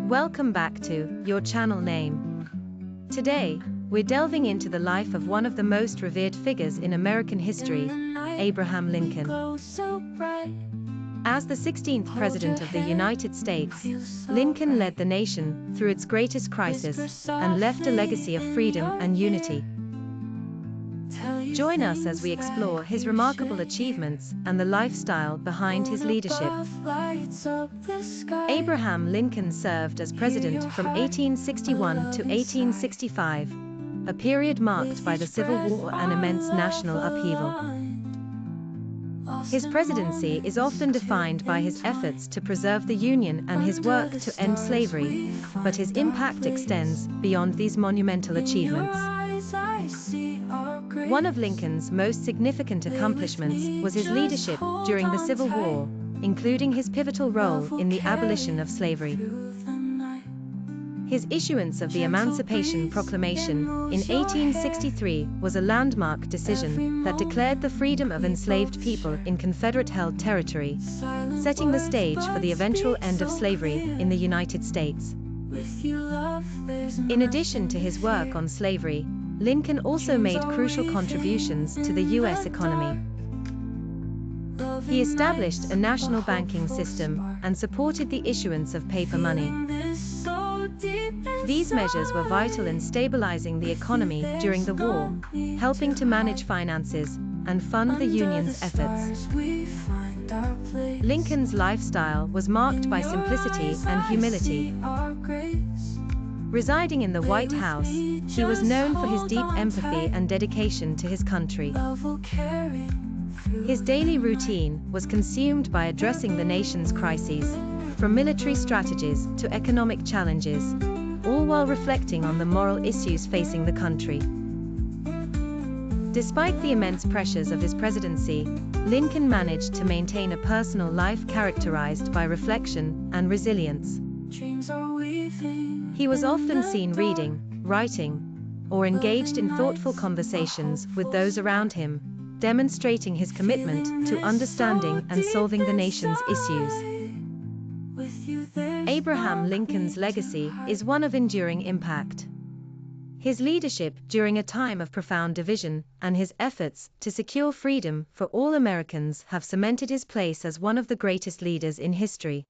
Welcome back to your channel name. Today, we're delving into the life of one of the most revered figures in American history, Abraham Lincoln. As the 16th President of the United States, Lincoln led the nation through its greatest crisis and left a legacy of freedom and unity. Join us as we explore his remarkable achievements and the lifestyle behind his leadership. Abraham Lincoln served as president from 1861 to 1865, a period marked by the Civil War and immense national upheaval. His presidency is often defined by his efforts to preserve the Union and his work to end slavery, but his impact extends beyond these monumental achievements. One of Lincoln's most significant accomplishments was his leadership during the Civil War, including his pivotal role in the abolition of slavery. His issuance of the Emancipation Proclamation in 1863 was a landmark decision that declared the freedom of enslaved people in Confederate-held territory, setting the stage for the eventual end of slavery in the United States. In addition to his work on slavery, Lincoln also made crucial contributions to the U.S. economy. He established a national banking system and supported the issuance of paper money. These measures were vital in stabilizing the economy during the war, helping to manage finances and fund the Union's efforts. Lincoln's lifestyle was marked by simplicity and humility. Residing in the White House, he was known for his deep empathy and dedication to his country. His daily routine was consumed by addressing the nation's crises, from military strategies to economic challenges, all while reflecting on the moral issues facing the country. Despite the immense pressures of his presidency, Lincoln managed to maintain a personal life characterized by reflection and resilience. He was often seen reading, writing, or engaged in thoughtful conversations with those around him, demonstrating his commitment to understanding and solving the nation's issues. Abraham Lincoln's legacy is one of enduring impact. His leadership during a time of profound division and his efforts to secure freedom for all Americans have cemented his place as one of the greatest leaders in history.